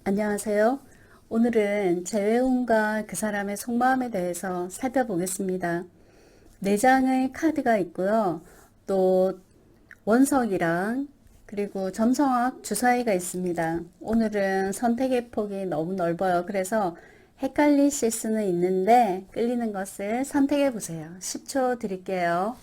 안녕하세요. 오늘은 재회운과 그 사람의 속마음에 대해서 살펴보겠습니다. 4장의 카드가 있고요. 또 원석이랑 그리고 점성학 주사위가 있습니다. 오늘은 선택의 폭이 너무 넓어요. 그래서 헷갈리실 수는 있는데 끌리는 것을 선택해 보세요. 10초 드릴게요.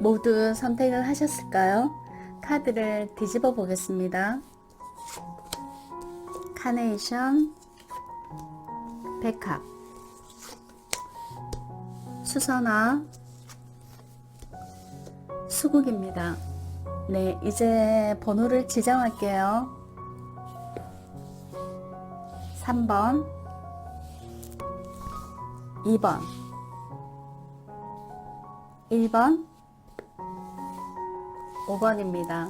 모두 선택을 하셨을까요? 카드를 뒤집어 보겠습니다. 카네이션, 백합, 수선화, 수국입니다. 네, 이제 번호를 지정할게요. 3번, 2번, 1번, 5번입니다.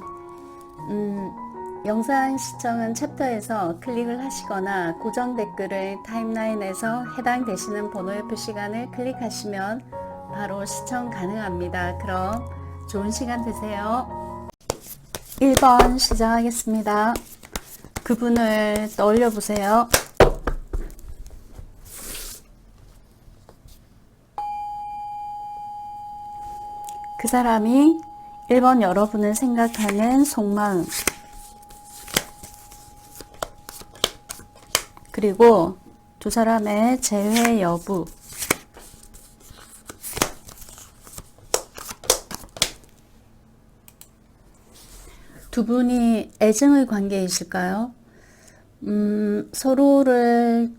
영상 시청은 챕터에서 클릭을 하시거나 고정 댓글을 타임라인에서 해당되시는 번호의 표시간을 클릭하시면 바로 시청 가능합니다. 그럼 좋은 시간 되세요. 1번 시작하겠습니다. 그분을 떠올려 보세요. 그 사람이 1번 여러분을 생각하는 속마음, 그리고 두 사람의 재회 여부, 두 분이 애정의 관계이실까요? 서로를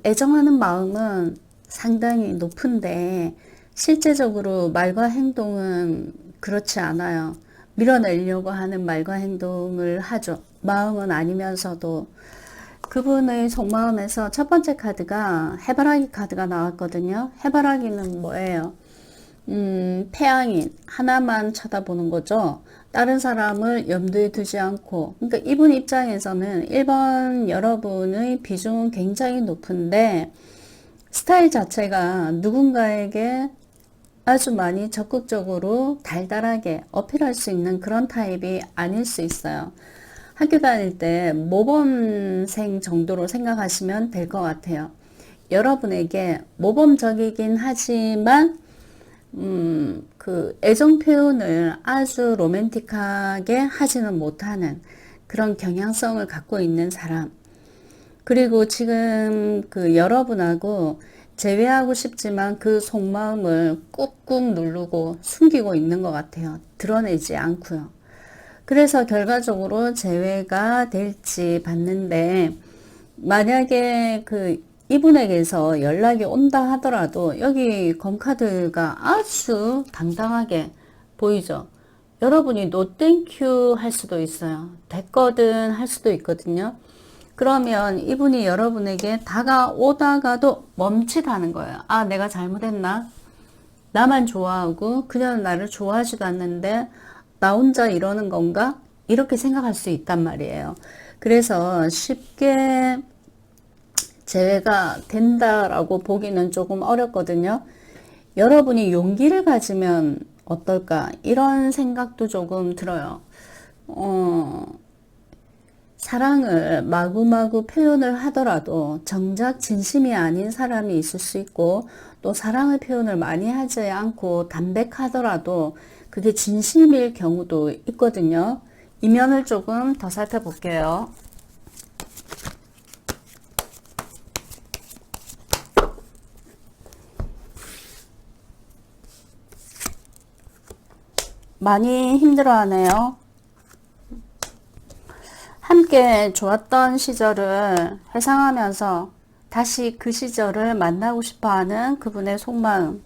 애정하는 마음은 상당히 높은데 실제적으로 말과 행동은 그렇지 않아요. 밀어내려고 하는 말과 행동을 하죠. 마음은 아니면서도. 그분의 속마음에서 첫 번째 카드가 해바라기 카드가 나왔거든요. 해바라기는 뭐예요? 태양인 하나만 쳐다보는 거죠. 다른 사람을 염두에 두지 않고. 그러니까 이분 입장에서는 1번 여러분의 비중은 굉장히 높은데 스타일 자체가 누군가에게 아주 많이 적극적으로 달달하게 어필할 수 있는 그런 타입이 아닐 수 있어요. 학교 다닐 때 모범생 정도로 생각하시면 될 것 같아요. 여러분에게 모범적이긴 하지만 그 애정 표현을 아주 로맨틱하게 하지는 못하는 그런 경향성을 갖고 있는 사람. 그리고 지금 여러분하고 제외하고 싶지만 그 속마음을 꾹꾹 누르고 숨기고 있는 것 같아요. 드러내지 않고요. 그래서 결과적으로 제외가 될지 봤는데 만약에 이분에게서 연락이 온다 하더라도 여기 검카드가 아주 당당하게 보이죠. 여러분이 노 땡큐 할 수도 있어요. 됐거든 할 수도 있거든요. 그러면 이분이 여러분에게 다가오다가도 멈칫하는 거예요. 아, 내가 잘못했나? 나만 좋아하고 그녀는 나를 좋아하지도 않는데 나 혼자 이러는 건가? 이렇게 생각할 수 있단 말이에요. 그래서 쉽게 재회가 된다라고 보기는 조금 어렵거든요. 여러분이 용기를 가지면 어떨까? 이런 생각도 조금 들어요. 사랑을 마구마구 표현을 하더라도 정작 진심이 아닌 사람이 있을 수 있고 또 사랑의 표현을 많이 하지 않고 담백하더라도 그게 진심일 경우도 있거든요. 이 면을 조금 더 살펴볼게요. 많이 힘들어하네요. 함께 좋았던 시절을 회상하면서 다시 그 시절을 만나고 싶어하는 그분의 속마음.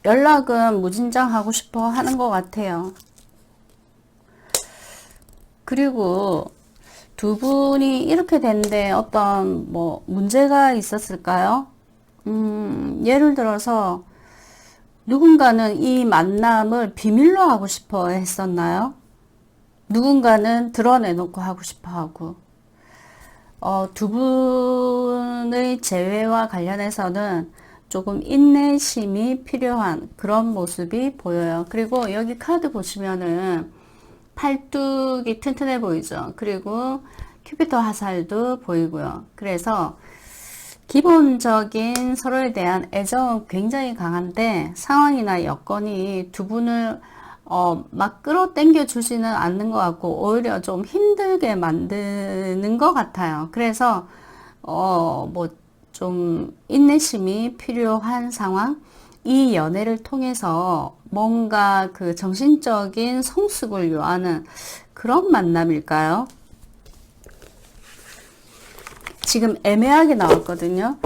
연락은 무진장 하고 싶어 하는 것 같아요. 그리고 두 분이 이렇게 된데 어떤 문제가 있었을까요? 예를 들어서 누군가는 이 만남을 비밀로 하고 싶어 했었나요? 누군가는 드러내놓고 하고 싶어 하고. 두 분의 재회와 관련해서는 조금 인내심이 필요한 그런 모습이 보여요. 그리고 여기 카드 보시면은 팔뚝이 튼튼해 보이죠. 그리고 큐피터 화살도 보이고요. 그래서 기본적인 서로에 대한 애정은 굉장히 강한데 상황이나 여건이 두 분을 막 끌어당겨 주지는 않는 것 같고 오히려 좀 힘들게 만드는 것 같아요. 그래서 뭐 좀 인내심이 필요한 상황, 이 연애를 통해서 뭔가 그 정신적인 성숙을 요하는 그런 만남일까요? 지금 애매하게 나왔거든요.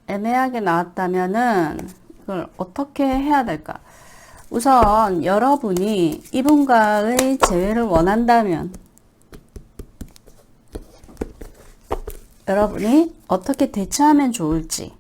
애매하게 나왔다면은 이걸 어떻게 해야 될까? 우선 여러분이 이분과의 재회를 원한다면 여러분이 어떻게 대처하면 좋을지.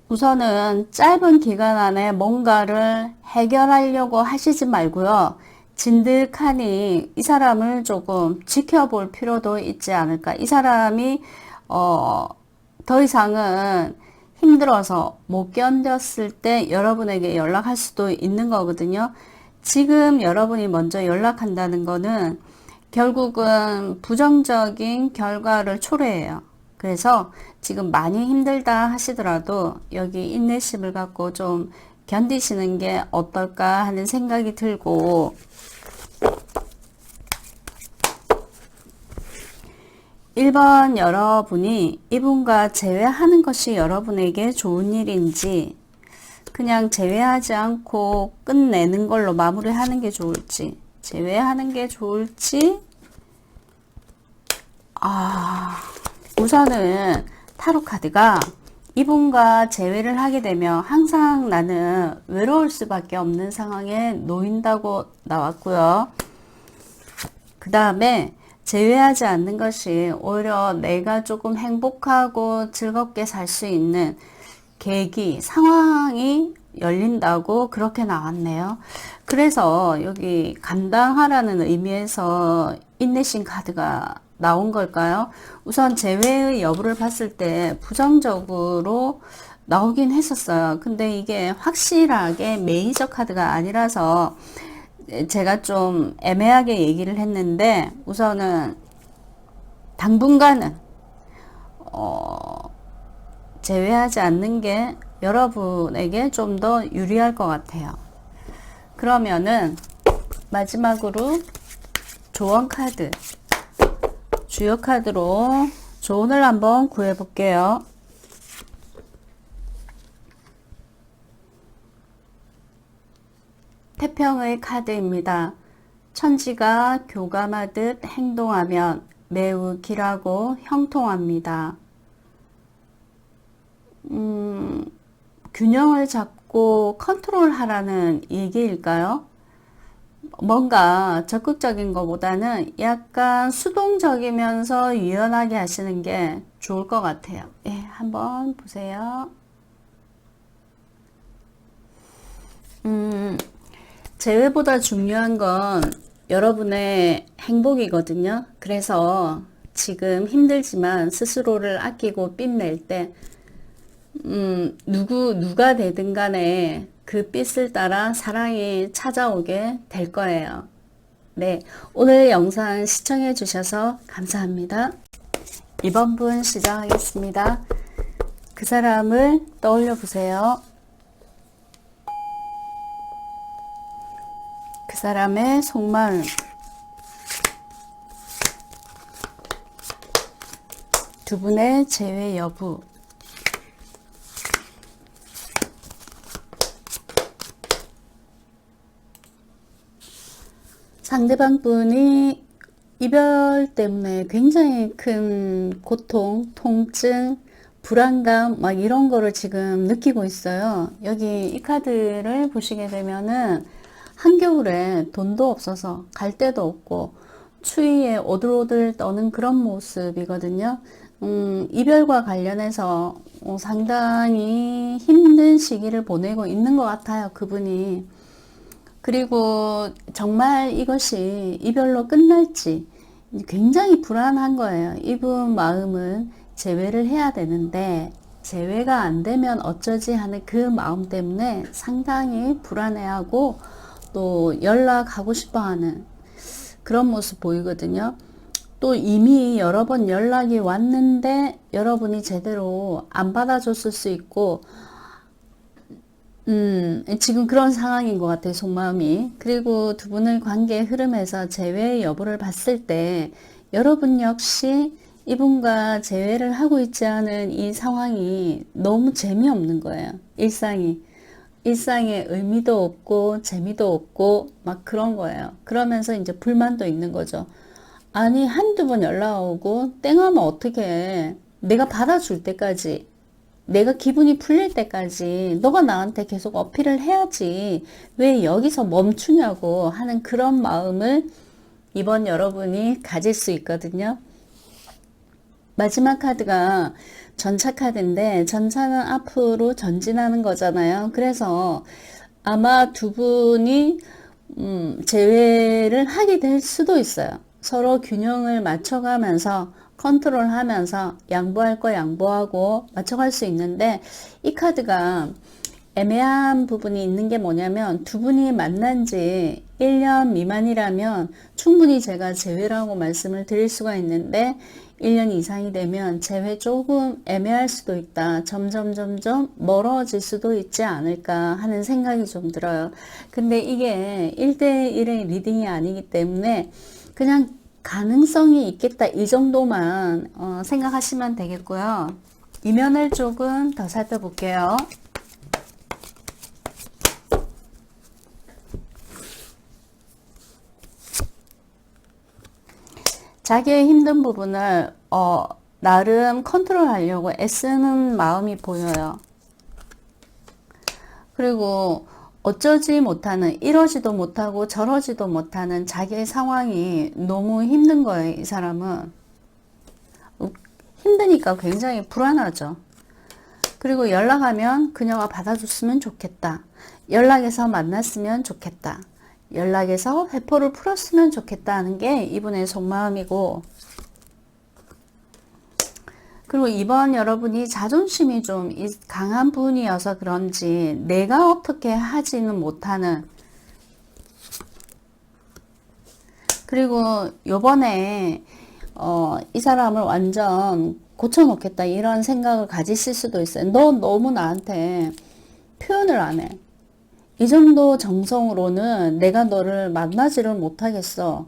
우선은 짧은 기간 안에 뭔가를 해결하려고 하시지 말고요. 진득하니 이 사람을 조금 지켜볼 필요도 있지 않을까. 이 사람이 더 이상은 힘들어서 못 견뎠을 때 여러분에게 연락할 수도 있는 거거든요. 지금 여러분이 먼저 연락한다는 거는 결국은 부정적인 결과를 초래해요. 그래서 지금 많이 힘들다 하시더라도 여기 인내심을 갖고 좀 견디시는 게 어떨까 하는 생각이 들고, 1번 여러분이 이분과 재회하는 것이 여러분에게 좋은 일인지 그냥 재회하지 않고 끝내는 걸로 마무리하는 게 좋을지, 재회하는 게 좋을지. 우선은 타로 카드가 이분과 재회를 하게 되면 항상 나는 외로울 수밖에 없는 상황에 놓인다고 나왔고요. 그 다음에 재회하지 않는 것이 오히려 내가 조금 행복하고 즐겁게 살 수 있는 계기, 상황이 열린다고 그렇게 나왔네요. 그래서 여기 감당하라는 의미에서 인내심 카드가 나온 걸까요? 우선 재회의 여부를 봤을 때 부정적으로 나오긴 했었어요. 근데 이게 확실하게 메이저 카드가 아니라서 제가 좀 애매하게 얘기를 했는데, 우선은 당분간은 제외하지 않는 게 여러분에게 좀 더 유리할 것 같아요. 그러면은 마지막으로 조언 카드, 주요 카드로 조언을 한번 구해 볼게요. 태평의 카드입니다. 천지가 교감하듯 행동하면 매우 길하고 형통합니다. 균형을 잡고 컨트롤하라는 얘기일까요? 뭔가 적극적인 것보다는 약간 수동적이면서 유연하게 하시는 게 좋을 것 같아요. 예, 한번 보세요. 재회보다 중요한 건 여러분의 행복이거든요. 그래서 지금 힘들지만 스스로를 아끼고 빚낼 때 누가 되든 간에 그 빚을 따라 사랑이 찾아오게 될 거예요. 네, 오늘 영상 시청해 주셔서 감사합니다. 이번 분 시작하겠습니다. 그 사람을 떠올려 보세요. 그 사람의 속마음, 두 분의 재회 여부, 상대방 분이 이별 때문에 굉장히 큰 고통, 통증, 불안감 막 이런 거를 지금 느끼고 있어요. 여기 이 카드를 보시게 되면은 한겨울에 돈도 없어서 갈 데도 없고 추위에 오들오들 떠는 그런 모습이거든요. 이별과 관련해서 상당히 힘든 시기를 보내고 있는 것 같아요, 그분이. 그리고 정말 이것이 이별로 끝날지 굉장히 불안한 거예요. 이분 마음은 재회를 해야 되는데 재회가 안 되면 어쩌지 하는 그 마음 때문에 상당히 불안해하고 또 연락하고 싶어 하는 그런 모습 보이거든요. 또 이미 여러 번 연락이 왔는데 여러분이 제대로 안 받아줬을 수 있고, 지금 그런 상황인 것 같아요, 속마음이. 그리고 두 분의 관계의 흐름에서 재회 여부를 봤을 때 여러분 역시 이분과 재회를 하고 있지 않은 이 상황이 너무 재미없는 거예요. 일상에 의미도 없고 재미도 없고 막 그런 거예요. 그러면서 이제 불만도 있는 거죠. 아니, 한두 번 연락 오고 땡하면 어떻게 해? 내가 받아줄 때까지, 내가 기분이 풀릴 때까지 너가 나한테 계속 어필을 해야지 왜 여기서 멈추냐고 하는 그런 마음을 이번 여러분이 가질 수 있거든요. 마지막 카드가 전차 카드인데 전차는 앞으로 전진하는 거잖아요. 그래서 아마 두 분이 재회를 하게 될 수도 있어요. 서로 균형을 맞춰가면서 컨트롤하면서 양보할 거 양보하고 맞춰갈 수 있는데, 이 카드가 애매한 부분이 있는 게 뭐냐면 두 분이 만난 지 1년 미만이라면 충분히 제가 재회라고 말씀을 드릴 수가 있는데 1년 이상이 되면 재회 조금 애매할 수도 있다. 점점 멀어질 수도 있지 않을까 하는 생각이 좀 들어요. 근데 이게 1대1의 리딩이 아니기 때문에 그냥 가능성이 있겠다 이 정도만 생각하시면 되겠고요. 이면을 조금 더 살펴볼게요. 자기의 힘든 부분을 나름 컨트롤하려고 애쓰는 마음이 보여요. 그리고 어쩌지 못하는, 이러지도 못하고 저러지도 못하는 자기의 상황이 너무 힘든 거예요. 이 사람은 힘드니까 굉장히 불안하죠. 그리고 연락하면 그녀가 받아줬으면 좋겠다, 연락해서 만났으면 좋겠다, 연락해서 회포를 풀었으면 좋겠다 하는 게 이분의 속마음이고, 그리고 이번 여러분이 자존심이 좀 강한 분이어서 그런지 내가 어떻게 하지는 못하는, 그리고 요번에 이 사람을 완전 고쳐놓겠다 이런 생각을 가지실 수도 있어요. 너 너무 나한테 표현을 안 해. 이 정도 정성으로는 내가 너를 만나지를 못하겠어.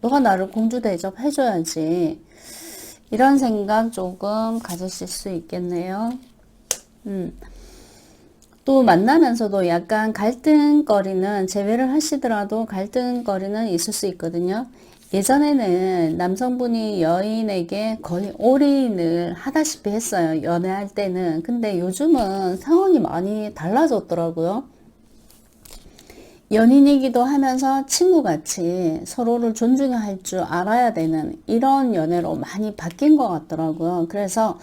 너가 나를 공주 대접해줘야지. 이런 생각 조금 가지실 수 있겠네요. 또 만나면서도 약간 갈등거리는, 재회를 하시더라도 갈등거리는 있을 수 있거든요. 예전에는 남성분이 여인에게 거의 올인을 하다시피 했어요. 연애할 때는. 근데 요즘은 상황이 많이 달라졌더라고요. 연인이기도 하면서 친구같이 서로를 존중할 줄 알아야 되는 이런 연애로 많이 바뀐 것 같더라고요. 그래서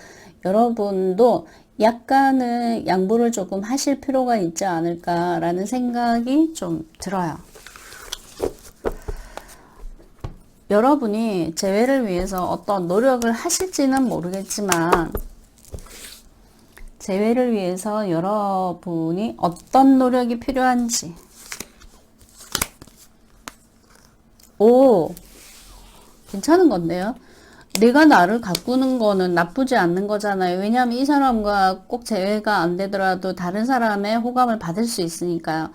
여러분도 약간의 양보를 조금 하실 필요가 있지 않을까라는 생각이 좀 들어요. 여러분이 재회를 위해서 어떤 노력을 하실지는 모르겠지만, 재회를 위해서 여러분이 어떤 노력이 필요한지. 오, 괜찮은 건데요. 내가 나를 가꾸는 거는 나쁘지 않는 거잖아요. 왜냐하면 이 사람과 꼭 재회가 안 되더라도 다른 사람의 호감을 받을 수 있으니까요.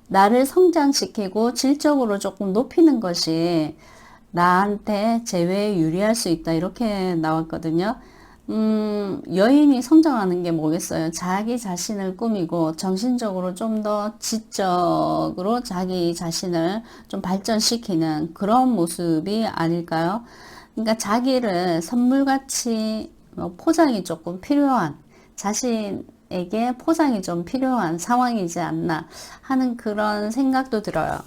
나를 성장시키고 질적으로 조금 높이는 것이 나한테 재회에 유리할 수 있다. 이렇게 나왔거든요. 여인이 성장하는 게 뭐겠어요? 자기 자신을 꾸미고 정신적으로 좀 더 지적으로 자기 자신을 좀 발전시키는 그런 모습이 아닐까요? 그러니까 자기를 선물같이 포장이 조금 필요한, 자신에게 포장이 좀 필요한 상황이지 않나 하는 그런 생각도 들어요.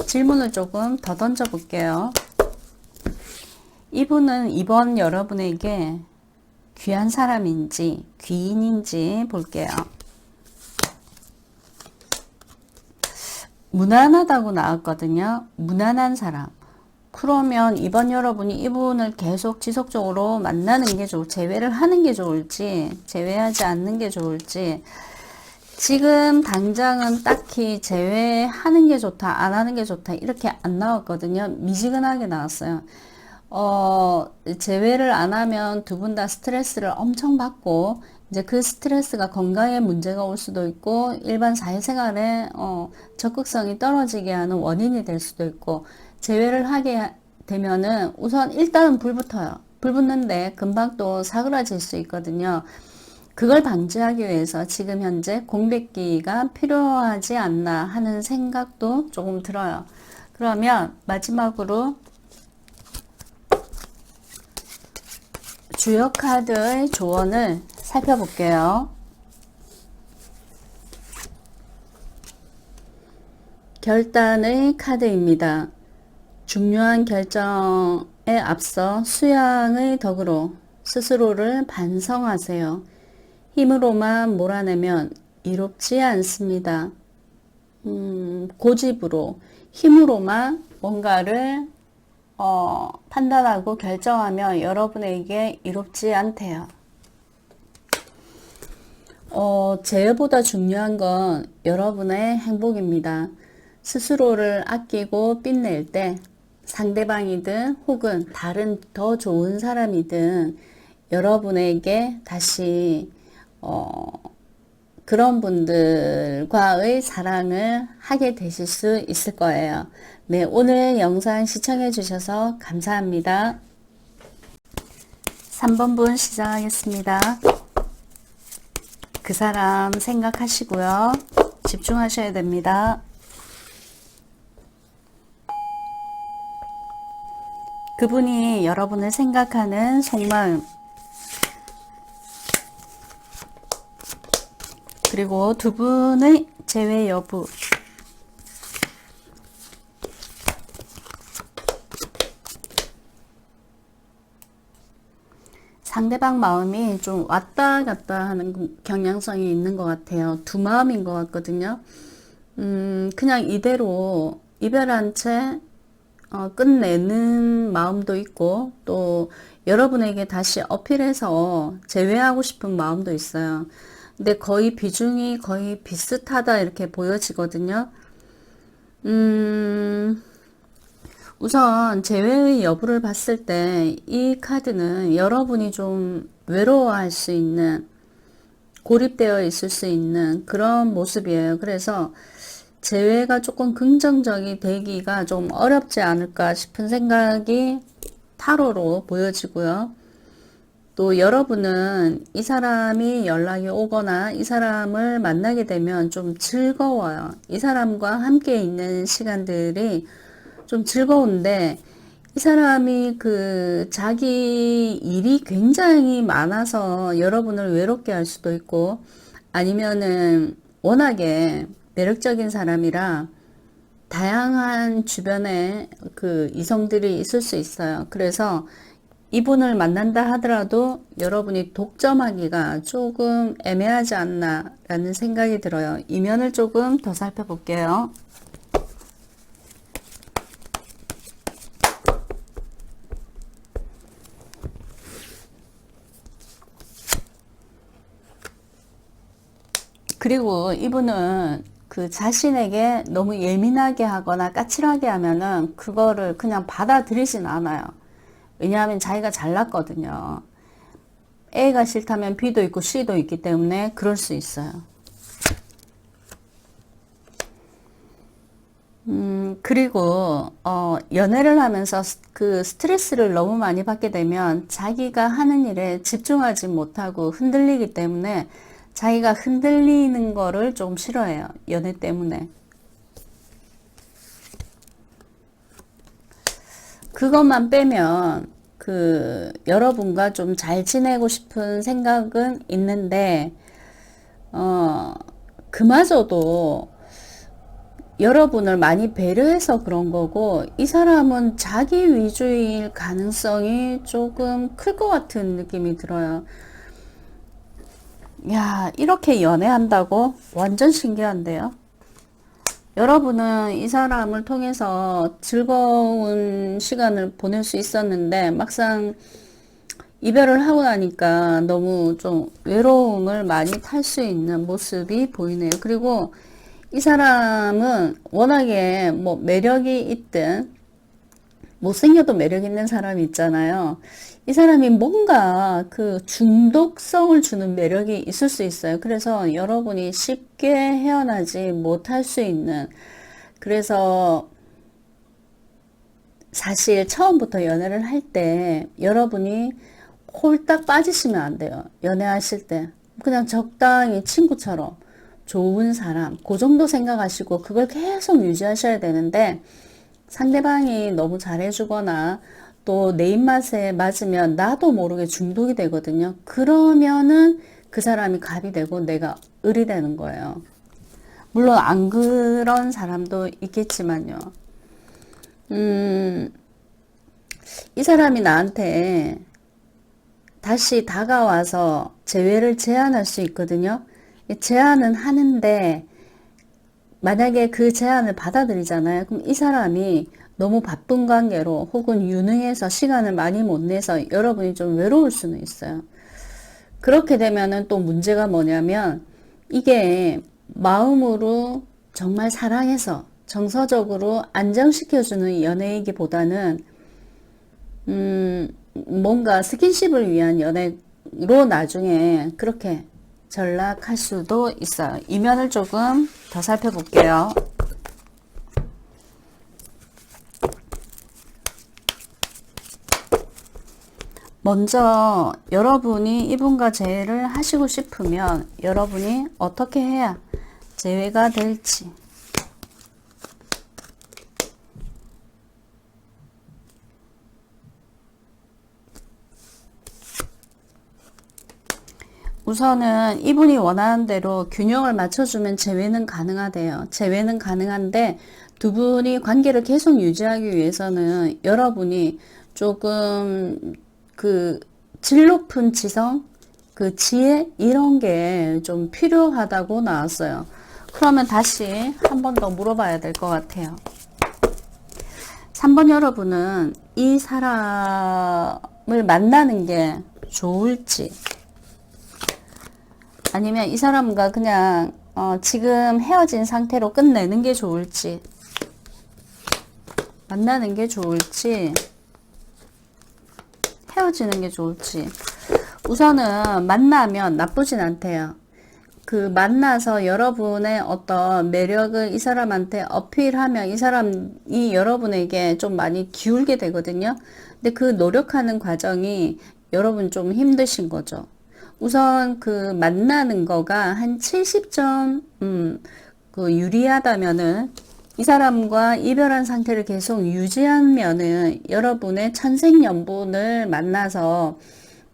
질문을 조금 더 던져볼게요. 이분은 이번 여러분에게 귀한 사람인지 귀인인지 볼게요. 무난하다고 나왔거든요. 무난한 사람. 그러면 이번 여러분이 이분을 계속 지속적으로 만나는 게 제외를 하는 게 좋을지, 제외하지 않는 게 좋을지, 지금 당장은 딱히 제외하는 게 좋다, 안 하는 게 좋다, 이렇게 안 나왔거든요. 미지근하게 나왔어요. 제외를 안 하면 두 분 다 스트레스를 엄청 받고, 이제 그 스트레스가 건강에 문제가 올 수도 있고, 일반 사회생활에, 적극성이 떨어지게 하는 원인이 될 수도 있고, 제외를 하게 되면은 우선 일단은 불 붙어요. 불 붙는데 금방 또 사그라질 수 있거든요. 그걸 방지하기 위해서 지금 현재 공백기가 필요하지 않나 하는 생각도 조금 들어요. 그러면 마지막으로 주요 카드의 조언을 살펴볼게요. 결단의 카드입니다. 중요한 결정에 앞서 수양의 덕으로 스스로를 반성하세요. 힘으로만 몰아내면 이롭지 않습니다. 고집으로, 힘으로만 뭔가를 판단하고 결정하면 여러분에게 이롭지 않대요. 제외보다 중요한 건 여러분의 행복입니다. 스스로를 아끼고 빛낼 때 상대방이든 혹은 다른 더 좋은 사람이든 여러분에게 다시 그런 분들과의 사랑을 하게 되실 수 있을 거예요. 네, 오늘 영상 시청해 주셔서 감사합니다. 3번 분 시작하겠습니다. 그 사람 생각하시고요. 집중하셔야 됩니다. 그분이 여러분을 생각하는 속마음, 그리고 두 분의 재회 여부, 상대방 마음이 좀 왔다 갔다 하는 경향성이 있는 것 같아요. 두 마음인 것 같거든요. 그냥 이대로 이별한 채 끝내는 마음도 있고, 또 여러분에게 다시 어필해서 재회하고 싶은 마음도 있어요. 근데 거의 비중이 거의 비슷하다 이렇게 보여지거든요. 우선 재회의 여부를 봤을 때 이 카드는 여러분이 좀 외로워할 수 있는, 고립되어 있을 수 있는 그런 모습이에요. 그래서 재회가 조금 긍정적이 되기가 좀 어렵지 않을까 싶은 생각이 타로로 보여지고요. 또 여러분은 이 사람이 연락이 오거나 이 사람을 만나게 되면 좀 즐거워요. 이 사람과 함께 있는 시간들이 좀 즐거운데, 이 사람이 자기 일이 굉장히 많아서 여러분을 외롭게 할 수도 있고, 아니면은 워낙에 매력적인 사람이라 다양한 주변에 이성들이 있을 수 있어요. 그래서 이분을 만난다 하더라도 여러분이 독점하기가 조금 애매하지 않나 라는 생각이 들어요. 이면을 조금 더 살펴볼게요. 그리고 이분은 자신에게 너무 예민하게 하거나 까칠하게 하면은 그거를 그냥 받아들이진 않아요. 왜냐하면 자기가 잘났거든요. A가 싫다면 B도 있고 C도 있기 때문에 그럴 수 있어요. 그리고 연애를 하면서 스트레스를 너무 많이 받게 되면 자기가 하는 일에 집중하지 못하고 흔들리기 때문에 자기가 흔들리는 거를 좀 싫어해요. 연애 때문에. 그것만 빼면 여러분과 좀 잘 지내고 싶은 생각은 있는데 그마저도 여러분을 많이 배려해서 그런 거고, 이 사람은 자기 위주일 가능성이 조금 클 것 같은 느낌이 들어요. 야, 이렇게 연애한다고? 완전 신기한데요? 여러분은 이 사람을 통해서 즐거운 시간을 보낼 수 있었는데, 막상 이별을 하고 나니까 너무 좀 외로움을 많이 탈 수 있는 모습이 보이네요. 그리고 이 사람은 워낙에 뭐 매력이 있든 못생겨도 매력 있는 사람이 있잖아요. 이 사람이 뭔가 그 중독성을 주는 매력이 있을 수 있어요. 그래서 여러분이 쉽게 헤어나지 못할 수 있는, 그래서 사실 처음부터 연애를 할 때 여러분이 홀딱 빠지시면 안 돼요. 연애하실 때 그냥 적당히 친구처럼 좋은 사람, 그 정도 생각하시고 그걸 계속 유지하셔야 되는데, 상대방이 너무 잘해주거나 또 내 입맛에 맞으면 나도 모르게 중독이 되거든요. 그러면은 그 사람이 갑이 되고 내가 을이 되는 거예요. 물론 안 그런 사람도 있겠지만요. 이 사람이 나한테 다시 다가와서 재회를 제안할 수 있거든요. 제안은 하는데 만약에 그 제안을 받아들이잖아요. 그럼 이 사람이 너무 바쁜 관계로 혹은 유능해서 시간을 많이 못 내서 여러분이 좀 외로울 수는 있어요. 그렇게 되면은 또 문제가 뭐냐면, 이게 마음으로 정말 사랑해서 정서적으로 안정시켜주는 연애이기보다는 뭔가 스킨십을 위한 연애로 나중에 그렇게 전락할 수도 있어요. 이면을 조금 더 살펴볼게요. 먼저 여러분이 이분과 재회를 하시고 싶으면 여러분이 어떻게 해야 재회가 될지. 우선은 이분이 원하는 대로 균형을 맞춰주면 재회는 가능하대요. 재회는 가능한데 두 분이 관계를 계속 유지하기 위해서는 여러분이 조금 그 질 높은 지성, 그 지혜 이런 게 좀 필요하다고 나왔어요. 그러면 다시 한 번 더 물어봐야 될 것 같아요. 3번 여러분은 이 사람을 만나는 게 좋을지, 아니면 이 사람과 그냥 지금 헤어진 상태로 끝내는 게 좋을지, 만나는 게 좋을지, 헤어지는 게 좋을지. 우선은 만나면 나쁘진 않대요. 그 만나서 여러분의 어떤 매력을 이 사람한테 어필하면 이 사람이 여러분에게 좀 많이 기울게 되거든요. 근데 그 노력하는 과정이 여러분 좀 힘드신 거죠. 우선 그 만나는 거가 한 70점 그 유리하다면은, 이 사람과 이별한 상태를 계속 유지하면은 여러분의 천생연분을 만나서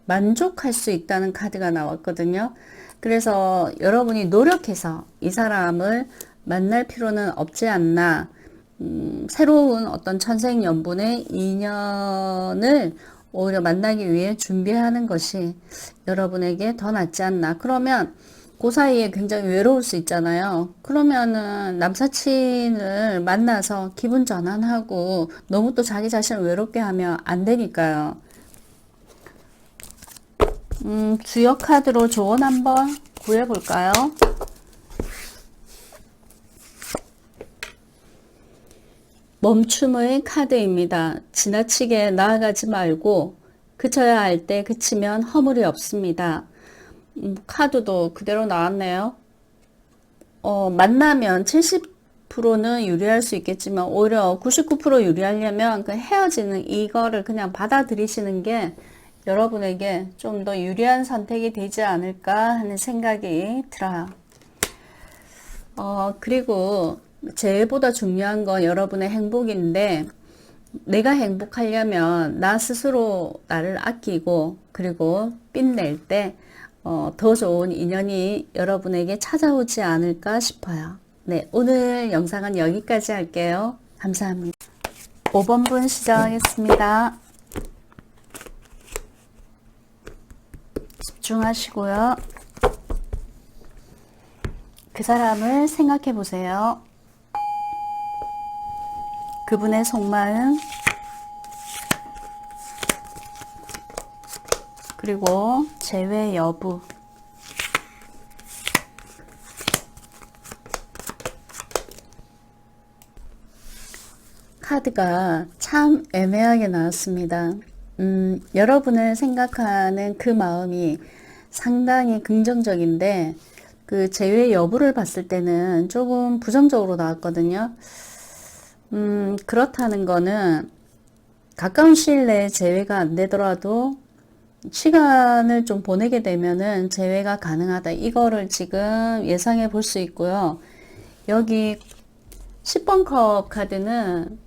만족할 수 있다는 카드가 나왔거든요. 그래서 여러분이 노력해서 이 사람을 만날 필요는 없지 않나, 새로운 어떤 천생연분의 인연을 오히려 만나기 위해 준비하는 것이 여러분에게 더 낫지 않나. 그러면 그 사이에 굉장히 외로울 수 있잖아요. 그러면은 남사친을 만나서 기분 전환하고 너무 또 자기 자신을 외롭게 하면 안 되니까요. 주역 카드로 조언 한번 구해볼까요? 멈춤의 카드입니다. 지나치게 나아가지 말고 그쳐야 할 때 그치면 허물이 없습니다. 카드도 그대로 나왔네요. 만나면 70%는 유리할 수 있겠지만 오히려 99% 유리하려면 그 헤어지는 이거를 그냥 받아들이시는 게 여러분에게 좀 더 유리한 선택이 되지 않을까 하는 생각이 들어요. 그리고 제일보다 중요한 건 여러분의 행복인데, 내가 행복하려면 나 스스로 나를 아끼고 그리고 빛낼 때 더 좋은 인연이 여러분에게 찾아오지 않을까 싶어요. 네, 오늘 영상은 여기까지 할게요. 감사합니다. 5번 분 시작하겠습니다. 집중하시고요. 그 사람을 생각해 보세요. 그분의 속마음, 그리고 재회 여부, 카드가 참 애매하게 나왔습니다. 여러분을 생각하는 그 마음이 상당히 긍정적인데 그 재회 여부를 봤을 때는 조금 부정적으로 나왔거든요. 그렇다는 거는 가까운 시일 내에 재회가 안 되더라도 시간을 좀 보내게 되면은 재회가 가능하다. 이거를 지금 예상해 볼 수 있고요. 여기 10번 컵 카드는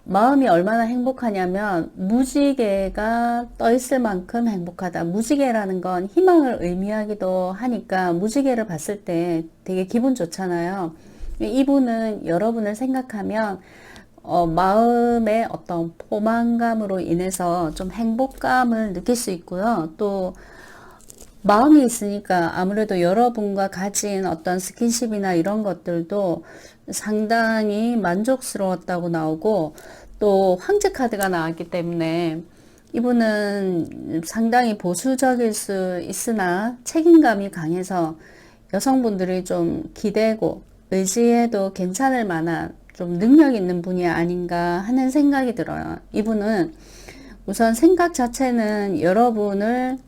마음이 얼마나 행복하냐면 무지개가 떠 있을 만큼 행복하다. 무지개라는 건 희망을 의미하기도 하니까 무지개를 봤을 때 되게 기분 좋잖아요. 이분은 여러분을 생각하면 마음의 어떤 포만감으로 인해서 좀 행복감을 느낄 수 있고요. 또 마음이 있으니까 아무래도 여러분과 가진 어떤 스킨십이나 이런 것들도 상당히 만족스러웠다고 나오고, 또 황제 카드가 나왔기 때문에 이분은 상당히 보수적일 수 있으나 책임감이 강해서 여성분들이 좀 기대고 의지해도 괜찮을 만한 좀 능력 있는 분이 아닌가 하는 생각이 들어요. 이분은 우선 생각 자체는 여러분을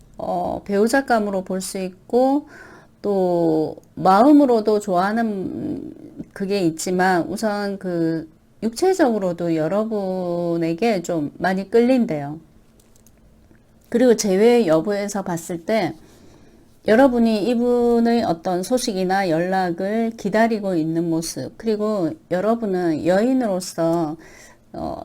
배우자감으로 볼 수 있고 또 마음으로도 좋아하는 그게 있지만 우선 그 육체적으로도 여러분에게 좀 많이 끌린대요. 그리고 재회 여부에서 봤을 때 여러분이 이분의 어떤 소식이나 연락을 기다리고 있는 모습, 그리고 여러분은 여인으로서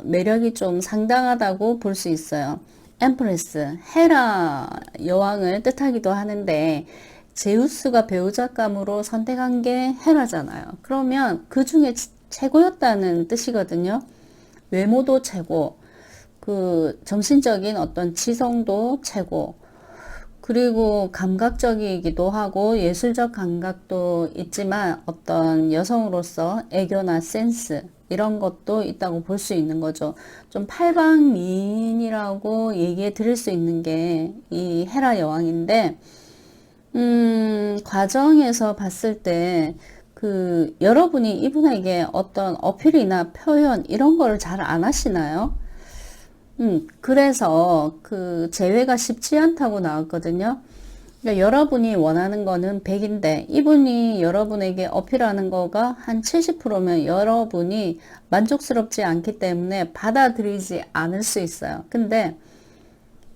매력이 좀 상당하다고 볼 수 있어요. 엠프레스, 헤라 여왕을 뜻하기도 하는데 제우스가 배우자감으로 선택한 게 헤라잖아요. 그러면 그 중에 최고였다는 뜻이거든요. 외모도 최고, 그 정신적인 어떤 지성도 최고, 그리고 감각적이기도 하고 예술적 감각도 있지만 어떤 여성으로서 애교나 센스 이런 것도 있다고 볼 수 있는 거죠. 좀 팔방미인이라고 얘기해 드릴 수 있는 게 이 헤라 여왕인데, 과정에서 봤을 때 그 여러분이 이분에게 어떤 어필이나 표현 이런 거를 잘 안 하시나요? 그래서 그 재회가 쉽지 않다고 나왔거든요. 그러니까 여러분이 원하는 거는 100인데 이분이 여러분에게 어필하는 거가 한 70%면 여러분이 만족스럽지 않기 때문에 받아들이지 않을 수 있어요. 근데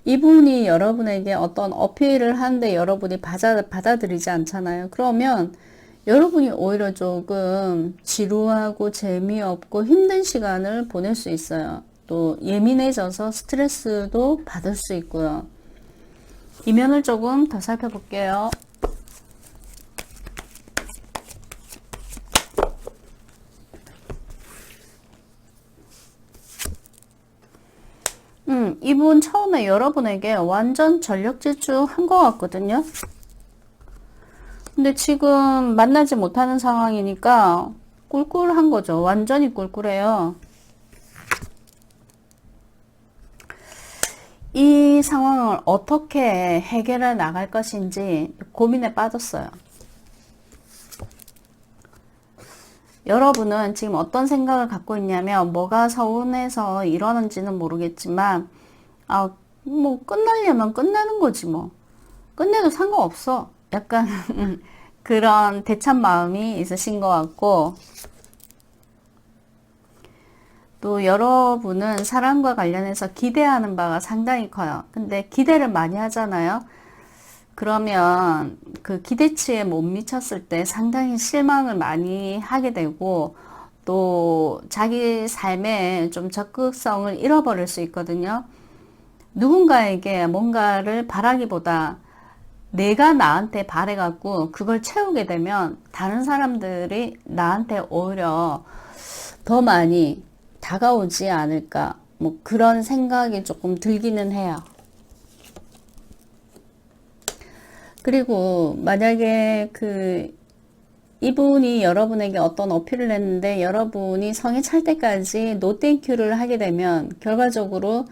이분이 여러분에게 어떤 어필을 하는데 여러분이 받아들이지 않잖아요. 그러면 여러분이 오히려 조금 지루하고 재미없고 힘든 시간을 보낼 수 있어요. 또 예민해져서 스트레스도 받을 수 있고요. 이면을 조금 더 살펴볼게요. 이분 처음에 여러분에게 완전 전력 질주한 것 같거든요. 근데 지금 만나지 못하는 상황이니까 꿀꿀한 거죠. 완전히 꿀꿀해요. 이 상황을 어떻게 해결해 나갈 것인지 고민에 빠졌어요. 여러분은 지금 어떤 생각을 갖고 있냐면 뭐가 서운해서 이러는지는 모르겠지만 뭐 끝나려면 끝내는 거지 뭐. 끝내도 상관없어. 약간 그런 대찬 마음이 있으신 것 같고, 또 여러분은 사랑과 관련해서 기대하는 바가 상당히 커요. 근데 기대를 많이 하잖아요. 그러면 그 기대치에 못 미쳤을 때 상당히 실망을 많이 하게 되고 또 자기 삶에 좀 적극성을 잃어버릴 수 있거든요. 누군가에게 뭔가를 바라기보다 내가 나한테 바래갖고 그걸 채우게 되면 다른 사람들이 나한테 오히려 더 많이 다가오지 않을까, 뭐 그런 생각이 조금 들기는 해요. 그리고 만약에 이분이 여러분에게 어떤 어필을 했는데 여러분이 성에 찰 때까지 노 땡큐를 하게 되면 결과적으로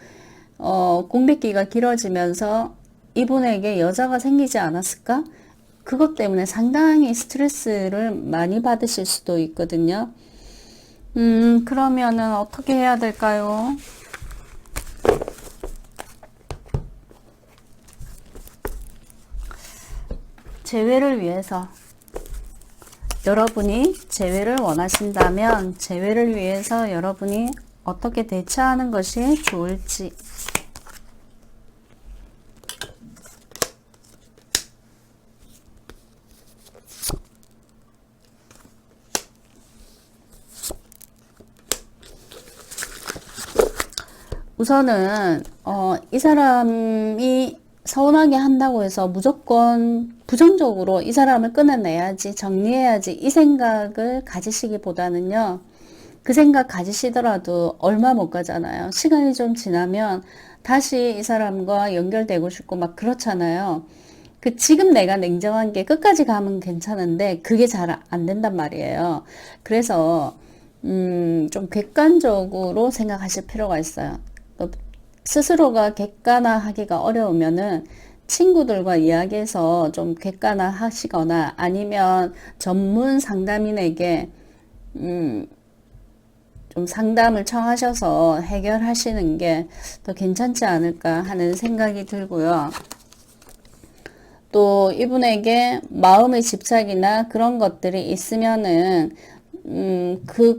공백기가 길어지면서 이분에게 여자가 생기지 않았을까? 그것 때문에 상당히 스트레스를 많이 받으실 수도 있거든요. 그러면은 어떻게 해야 될까요? 재회를 위해서, 여러분이 재회를 원하신다면 재회를 위해서 여러분이 어떻게 대처하는 것이 좋을지. 우선은 이 사람이 서운하게 한다고 해서 무조건 부정적으로 이 사람을 끊어내야지, 정리해야지 이 생각을 가지시기보다는요, 그 생각 가지시더라도 얼마 못 가잖아요. 시간이 좀 지나면 다시 이 사람과 연결되고 싶고 막 그렇잖아요. 지금 내가 냉정한 게 끝까지 가면 괜찮은데 그게 잘 안 된단 말이에요. 그래서 좀 객관적으로 생각하실 필요가 있어요. 스스로가 객관화하기가 어려우면은 친구들과 이야기해서 좀 객관화하시거나 아니면 전문 상담인에게 좀 상담을 청하셔서 해결하시는 게 더 괜찮지 않을까 하는 생각이 들고요. 또 이분에게 마음의 집착이나 그런 것들이 있으면은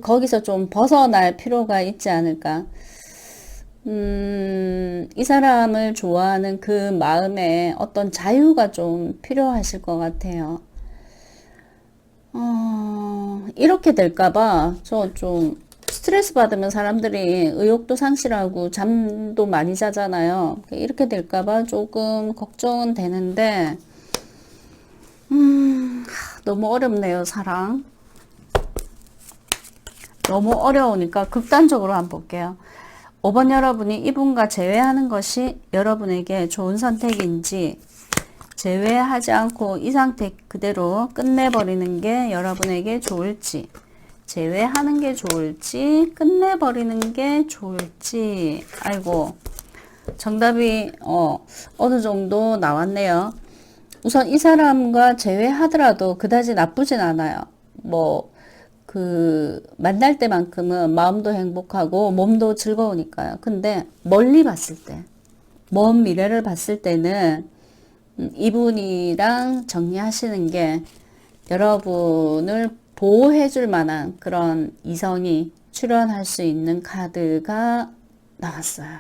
거기서 좀 벗어날 필요가 있지 않을까. 이 사람을 좋아하는 그 마음에 어떤 자유가 좀 필요하실 것 같아요. 이렇게 될까봐 저 좀 스트레스 받으면 사람들이 의욕도 상실하고 잠도 많이 자잖아요. 이렇게 될까봐 조금 걱정은 되는데, 너무 어렵네요, 사랑. 너무 어려우니까 극단적으로 한번 볼게요. 5번 여러분이 이분과 재회하는 것이 여러분에게 좋은 선택인지, 재회하지 않고 이 상태 그대로 끝내버리는 게 여러분에게 좋을지, 재회하는 게 좋을지, 끝내버리는 게 좋을지. 아이고, 정답이 어느 정도 나왔네요. 우선 이 사람과 재회하더라도 그다지 나쁘진 않아요. 만날 때만큼은 마음도 행복하고 몸도 즐거우니까요. 근데 멀리 봤을 때, 먼 미래를 봤을 때는 이분이랑 정리하시는 게 여러분을 보호해 줄 만한 그런 이성이 출현할 수 있는 카드가 나왔어요.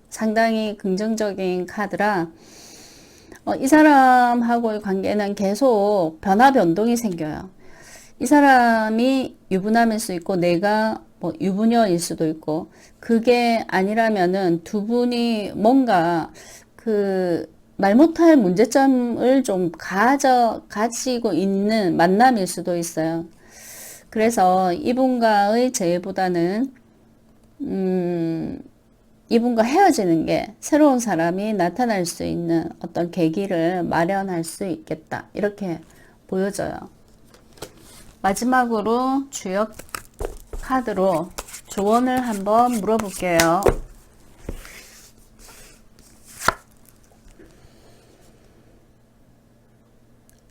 상당히 긍정적인 카드라 이 사람하고의 관계는 계속 변화 변동이 생겨요. 이 사람이 유부남일 수 있고 내가 유부녀일 수도 있고, 그게 아니라면은 두 분이 뭔가 말 못할 문제점을 좀 가지고 있는 만남일 수도 있어요. 그래서 이분과의 재회보다는 이분과 헤어지는 게 새로운 사람이 나타날 수 있는 어떤 계기를 마련할 수 있겠다, 이렇게 보여져요. 마지막으로 주역 카드로 조언을 한번 물어볼게요.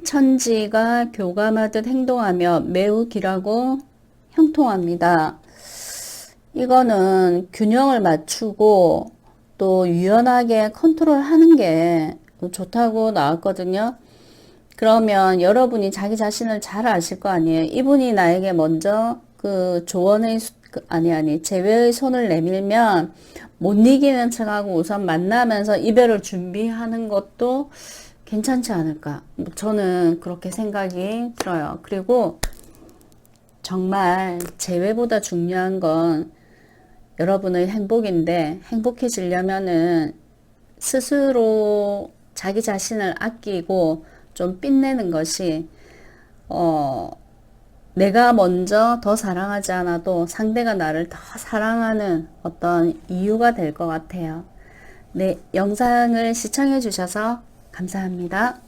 천지가 교감하듯 행동하며 매우 길하고 형통합니다. 이거는 균형을 맞추고 또 유연하게 컨트롤하는 게 좋다고 나왔거든요. 그러면 여러분이 자기 자신을 잘 아실 거 아니에요. 이분이 나에게 먼저 재회의 손을 내밀면 못 이기는 척하고 우선 만나면서 이별을 준비하는 것도 괜찮지 않을까. 저는 그렇게 생각이 들어요. 그리고 정말 재회보다 중요한 건 여러분의 행복인데, 행복해지려면은 스스로 자기 자신을 아끼고 좀 뽐내는 것이 내가 먼저 더 사랑하지 않아도 상대가 나를 더 사랑하는 어떤 이유가 될 것 같아요. 네, 영상을 시청해 주셔서 감사합니다.